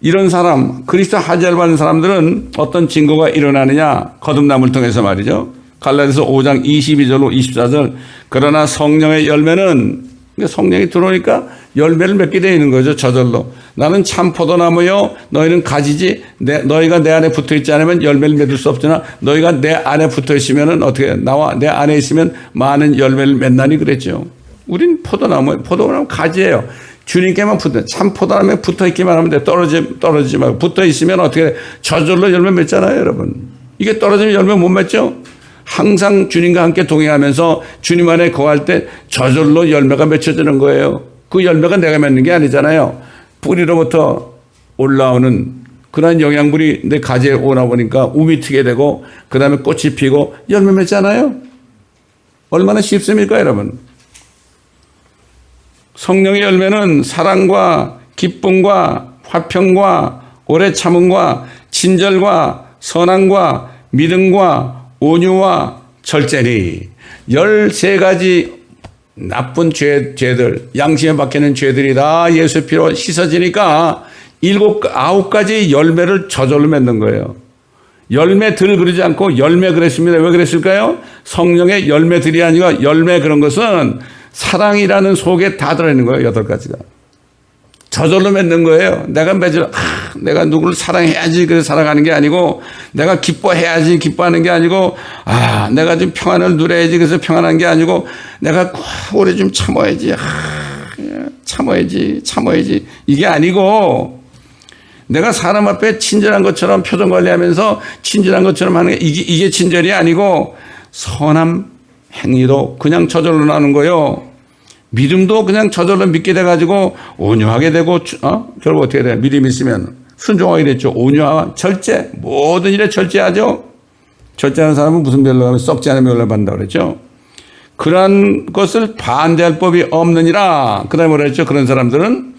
이런 사람, 그리스도 할례를 받는 사람들은 어떤 증거가 일어나느냐? 거듭남을 통해서 말이죠. 갈라디아서 5장 22절로 24절. 그러나 성령의 열매는, 성령이 들어오니까 열매를 맺게 되어 있는 거죠. 저절로. 나는 참 포도나무요, 너희는 가지지. 너희가 내 안에 붙어 있지 않으면 열매를 맺을 수 없으나 너희가 내 안에 붙어 있으면 어떻게, 나와 내 안에 있으면 많은 열매를 맺나니 그랬죠. 우린 포도나무 가지예요. 주님께만 참 포도나무에 붙어 있기만 하면 돼. 떨어지지 말고. 붙어 있으면 어떻게, 저절로 열매 맺잖아요, 여러분. 이게 떨어지면 열매 못 맺죠? 항상 주님과 함께 동행하면서 주님 안에 거할 때 저절로 열매가 맺혀지는 거예요. 그 열매가 내가 맺는 게 아니잖아요. 뿌리로부터 올라오는 그런 영양분이 내 가지에 오나 보니까 움이 트게 되고 그 다음에 꽃이 피고 열매 맺잖아요. 얼마나 쉽습니까, 여러분? 성령의 열매는 사랑과 기쁨과 화평과 오래 참음과 친절과 선함과 믿음과 온유와 절제니 13가지 나쁜 죄들, 양심에 박히는 죄들이 다 예수 피로 씻어지니까 9가지 열매를 저절로 맺는 거예요. 열매들 그러지 않고 열매 그랬습니다. 왜 그랬을까요? 성령의 열매들이 아니라 열매 그런 것은 사랑이라는 속에 다 들어있는 거예요. 8가지가. 저절로 맺는 거예요. 내가 내가 누구를 사랑해야지 그래서 사랑하는 게 아니고 내가 기뻐해야지 기뻐하는 게 아니고 내가 좀 평안을 누려야지 그래서 평안한 게 아니고 내가 오래 좀 참아야지 참아야지 이게 아니고 내가 사람 앞에 친절한 것처럼 표정 관리하면서 친절한 것처럼 하는 게 이게 친절이 아니고 선함 행위도 그냥 저절로 나는 거예요. 믿음도 그냥 저절로 믿게 돼가지고 온유하게 되고 결국 어떻게 돼요? 믿음이 있으면 순종하게 됐죠. 온유와 절제 모든 일에 절제하죠. 절제하는 사람은 무슨 별로 하면 썩지 않은 멸로 받는다고 그랬죠. 그러한 것을 반대할 법이 없느니라. 그 다음에 뭐라 했죠? 그런 사람들은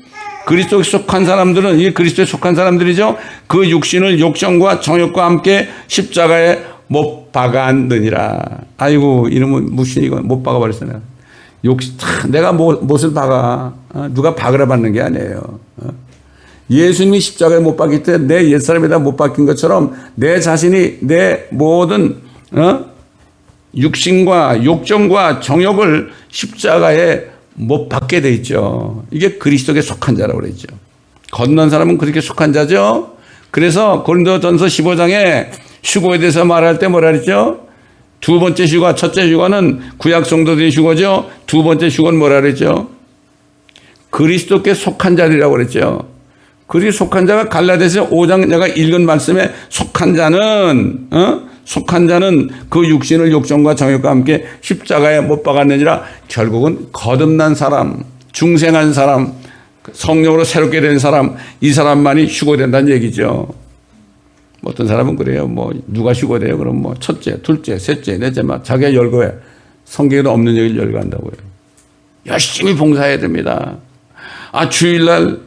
그리스도에 속한 사람들은 이 그리스도에 속한 사람들이죠. 그 육신을 욕정과 정욕과 함께 십자가에 못 박았느니라. 아이고 이놈은 무신이고 못 박아버렸어요. 내가 못을 박아. 누가 박으라 받는 게 아니에요. 예수님이 십자가에 못 박힐 때 내 옛사람에다 못 박힌 것처럼 내 자신이 내 모든 육신과 욕정과 정욕을 십자가에 못 박게 돼 있죠. 이게 그리스도에 속한 자라고 그랬죠. 건넌 사람은 그렇게 속한 자죠. 그래서 고린도전서 15장에 휴거에 대해서 말할 때 뭐라 그랬죠? 두 번째 휴거, 첫째 휴거는 구약 성도들의 휴거죠. 두 번째 휴거는 뭐라 그랬죠? 그리스도께 속한 자리라고 그랬죠. 그리 속한 자가 갈라디아서 5장 내가 읽은 말씀에 속한 자는 그 육신을 욕정과 정욕과 함께 십자가에 못 박았느니라. 결국은 거듭난 사람, 중생한 사람, 성령으로 새롭게 된 사람, 이 사람만이 휴거된다는 얘기죠. 어떤 사람은 그래요. 누가 휴거돼요? 그럼 첫째, 둘째, 셋째, 넷째 막 자기가 열거해. 성경에도 없는 얘기를 열거한다고요. 열심히 봉사해야 됩니다. 주일날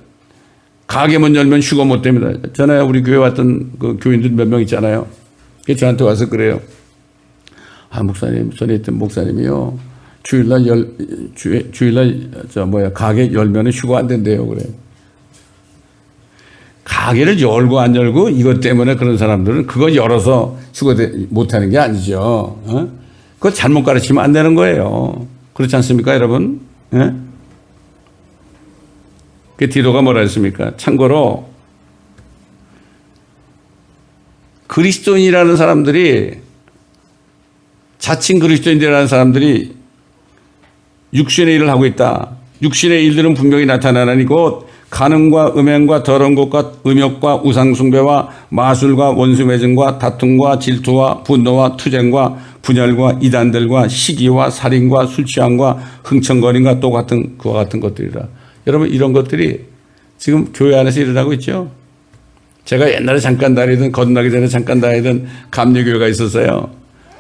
가게문 열면 휴거 못 됩니다. 전에 우리 교회 왔던 그 교인들 몇 명 있잖아요. 저한테 와서 그래요. 목사님, 전에 있던 목사님이요. 주일날 가게 열면은 휴거 안 된대요. 그래. 가게를 열고 안 열고 이것 때문에 그런 사람들은 그거 열어서 휴거 못하는 게 아니죠. 그거 잘못 가르치면 안 되는 거예요. 그렇지 않습니까, 여러분? 그 디도가 뭐라 했습니까? 참고로 그리스도인이라는 사람들이 자칭 그리스도인이라는 사람들이 육신의 일을 하고 있다. 육신의 일들은 분명히 나타나니 곧 간음과 음행과 더러운 것과 음욕과 우상숭배와 마술과 원수매증과 다툼과 질투와 분노와 투쟁과 분열과 이단들과 시기와 살인과 술취함과 흥청거림과 또 같은 그와 같은 것들이라. 여러분 이런 것들이 지금 교회 안에서 일어나고 있죠. 제가 옛날에 잠깐 다니던 거듭나기 전에 잠깐 다니던 감리교회가 있었어요.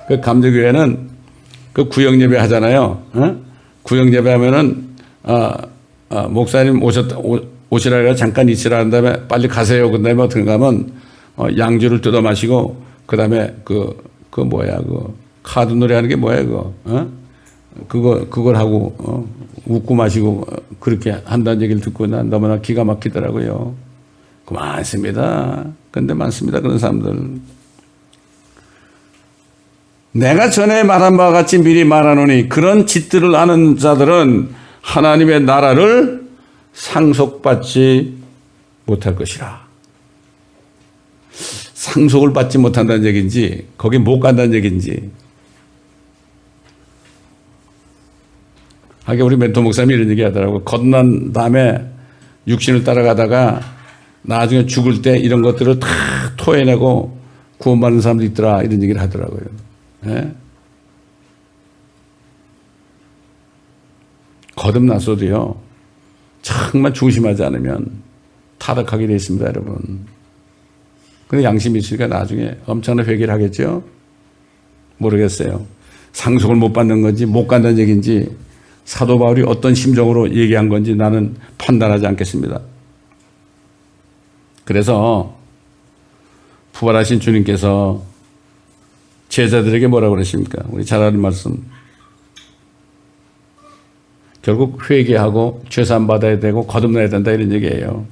그 감리교회는 그 구역예배 하잖아요. 구역예배 하면은 목사님 오시라 그래 잠깐 있으라 한 다음에 빨리 가세요. 그 다음에 어떻게 가면 양주를 뜯어 마시고 그 다음에 그 카드 노래 하는 게 뭐예요? 그걸 하고 웃고 마시고 그렇게 한다는 얘기를 듣고 난 너무나 기가 막히더라고요. 많습니다. 그런데 많습니다. 그런 사람들. 내가 전에 말한 바와 같이 미리 말하노니 그런 짓들을 하는 자들은 하나님의 나라를 상속받지 못할 것이라. 상속을 받지 못한다는 얘기인지 거기 못 간다는 얘기인지. 하긴 우리 멘토 목사님이 이런 얘기 하더라고요. 거듭난 다음에 육신을 따라가다가 나중에 죽을 때 이런 것들을 다 토해내고 구원받는 사람도 있더라 이런 얘기를 하더라고요. 네? 거듭났어도요, 정말 조심하지 않으면 타락하게 되어 있습니다, 여러분. 근데 양심이 있으니까 나중에 엄청난 회개를 하겠죠? 모르겠어요. 상속을 못 받는 건지 못 간다는 얘기인지 사도 바울이 어떤 심정으로 얘기한 건지 나는 판단하지 않겠습니다. 그래서 부활하신 주님께서 제자들에게 뭐라고 그러십니까? 우리 잘 아는 말씀. 결국 회개하고 죄사함 받아야 되고 거듭나야 된다 이런 얘기예요.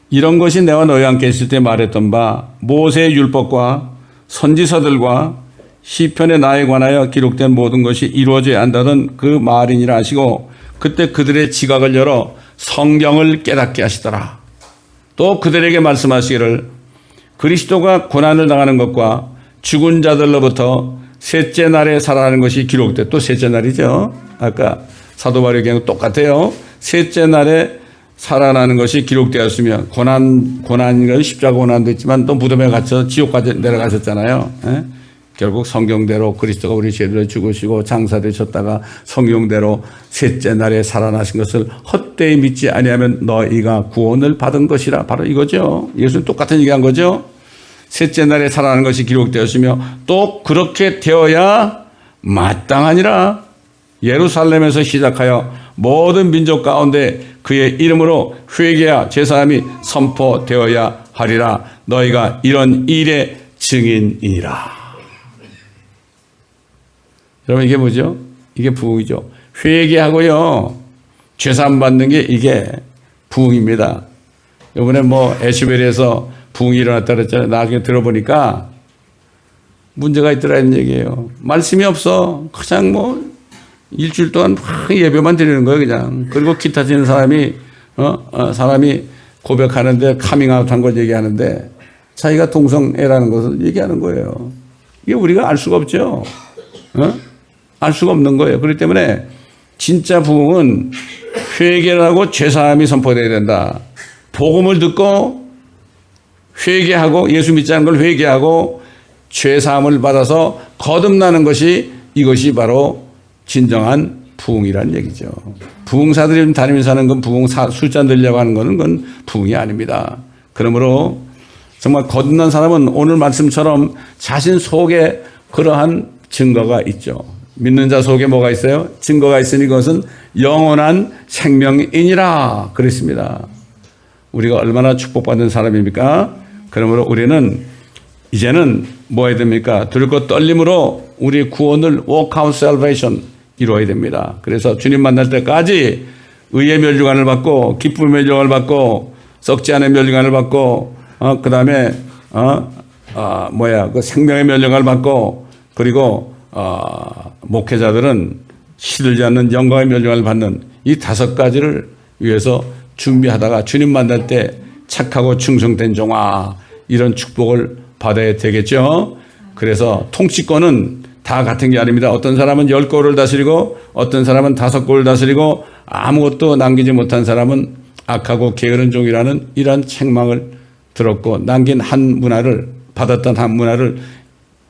이런 것이 내가 너희와 함께 있을 때 말했던 바 모세의 율법과 선지서들과 시편의 나에 관하여 기록된 모든 것이 이루어져야 한다던 그 말이니라 하시고 그때 그들의 지각을 열어 성경을 깨닫게 하시더라. 또 그들에게 말씀하시기를 그리스도가 고난을 당하는 것과 죽은 자들로부터 셋째 날에 살아나는 것이 기록돼. 또 셋째 날이죠. 아까 사도 바울의 경우 똑같아요. 셋째 날에 살아나는 것이 기록되었으며 고난이 십자가 고난도 있지만 또 무덤에 갇혀 지옥까지 내려가셨잖아요. 예? 결국 성경대로 그리스도가 우리 죄를 죽으시고 장사되셨다가 성경대로 셋째 날에 살아나신 것을 헛되이 믿지 아니하면 너희가 구원을 받은 것이라. 바로 이거죠. 예수는 똑같은 얘기한 거죠. 셋째 날에 살아나는 것이 기록되었으며 또 그렇게 되어야 마땅하니라. 예루살렘에서 시작하여 모든 민족 가운데 그의 이름으로 회개와 제사함이 선포되어야 하리라. 너희가 이런 일의 증인이라. 여러분 이게 뭐죠? 이게 부흥이죠. 회개하고요 죄사함 받는 게 이게 부흥입니다. 이번에 뭐 에스벨에서 부흥이 일어났다 그랬잖아요. 나중에 들어보니까 문제가 있더라는 얘기예요. 말씀이 없어. 그냥 뭐 일주일 동안 예배만 드리는 거예요, 그냥. 그리고 기타 치는 사람이 고백하는데 카밍아웃 한 걸 얘기하는데 자기가 동성애라는 것을 얘기하는 거예요. 이게 우리가 알 수가 없죠. 알 수가 없는 거예요. 그렇기 때문에 진짜 부흥은 회개를 하고 죄사함이 선포되어야 된다. 복음을 듣고 회개하고 예수 믿지 않는 걸 회개하고 죄사함을 받아서 거듭나는 것이 이것이 바로 진정한 부흥이라는 얘기죠. 부흥사들이 다니면서 하는 건 부흥사 숫자 늘려고 하는 것은 그건 부흥이 아닙니다. 그러므로 정말 거듭난 사람은 오늘 말씀처럼 자신 속에 그러한 증거가 있죠. 믿는 자 속에 뭐가 있어요? 증거가 있으니 그것은 영원한 생명이니라 그랬습니다. 우리가 얼마나 축복받은 사람입니까? 그러므로 우리는 이제는 뭐 해야 됩니까? 들고 떨림으로 우리 구원을 walk out salvation 이루어야 됩니다. 그래서 주님 만날 때까지 의의 멸류관을 받고 기쁨의 멸류관을 받고 썩지 않은 멸류관을 받고 그 다음에 그 생명의 멸류관을 받고 그리고 목회자들은 시들지 않는 영광의 멸류관을 받는 이 5가지를 위해서 준비하다가 주님 만날 때 착하고 충성된 종아 이런 축복을 받아야 되겠죠. 그래서 통치권은 다 같은 게 아닙니다. 어떤 사람은 10골을 다스리고 어떤 사람은 5골을 다스리고 아무것도 남기지 못한 사람은 악하고 게으른 종이라는 이러한 책망을 들었고 남긴 한 문화를 받았던 한 문화를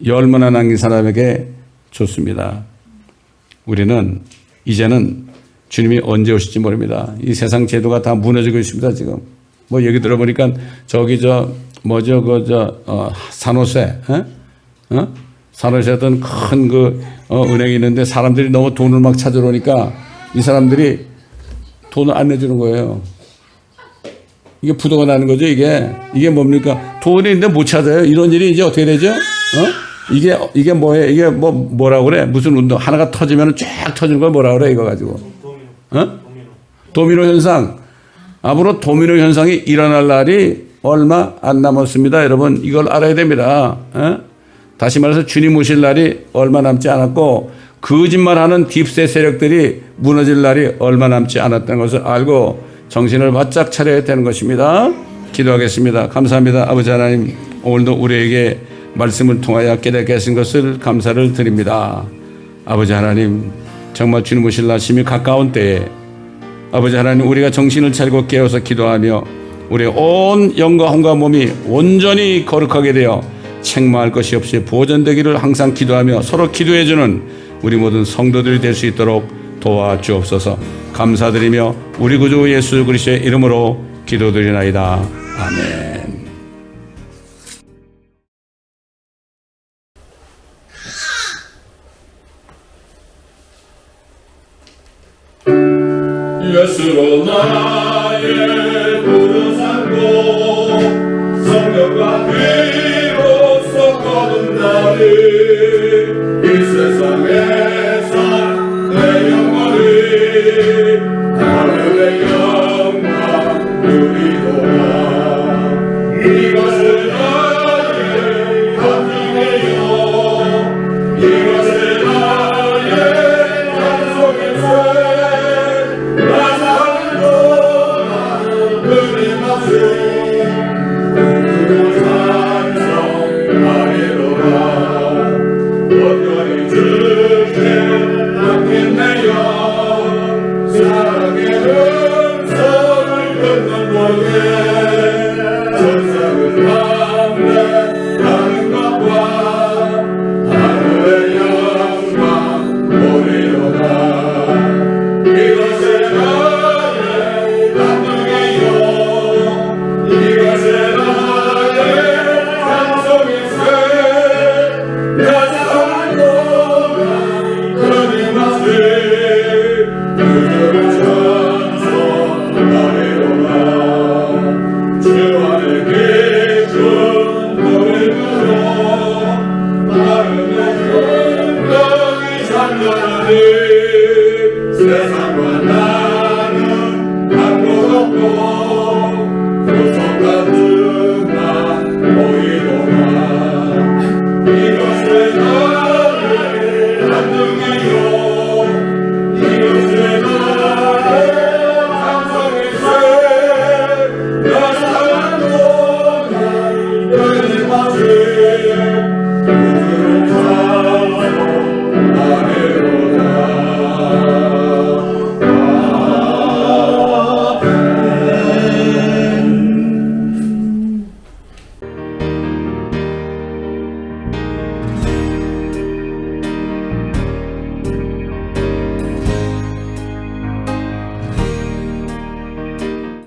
10문화 남긴 사람에게 줬습니다. 우리는 이제는 주님이 언제 오실지 모릅니다. 이 세상 제도가 다 무너지고 있습니다. 지금 뭐 얘기 들어보니까 저기 산호세 산호세 어떤 큰 은행이 있는데 사람들이 너무 돈을 막 찾으러 오니까 이 사람들이 돈을 안 내주는 거예요. 이게 부도가 나는 거죠. 이게 뭡니까? 돈이 있는데 못 찾아요. 이런 일이 이제 어떻게 되죠? 이게 뭐예요? 이게 뭐라고 그래? 무슨 운동 하나가 터지면 쫙 터지는 걸 뭐라고 그래? 이거 가지고 도미노 현상. 앞으로 도미노 현상이 일어날 날이 얼마 안 남았습니다. 여러분 이걸 알아야 됩니다. 다시 말해서 주님 오실 날이 얼마 남지 않았고 거짓말하는 딥세 세력들이 무너질 날이 얼마 남지 않았다는 것을 알고 정신을 바짝 차려야 되는 것입니다. 기도하겠습니다. 감사합니다. 아버지 하나님 오늘도 우리에게 말씀을 통하여 깨닫게 하신 것을 감사를 드립니다. 아버지 하나님 정말 주님 오실 날 심히 가까운 때에 아버지 하나님 우리가 정신을 차리고 깨어서 기도하며 우리의 온 영과 혼과 몸이 온전히 거룩하게 되어 책망할 것이 없이 보존되기를 항상 기도하며 서로 기도해주는 우리 모든 성도들이 될 수 있도록 도와주옵소서. 감사드리며 우리 구주 예수 그리스도의 이름으로 기도드리나이다. 아멘. 예수로 나의 구주 삼고 성령과 피로써 거듭나리. 이 세상에서 내 영광이 하늘의 영광 누리도다. 이것을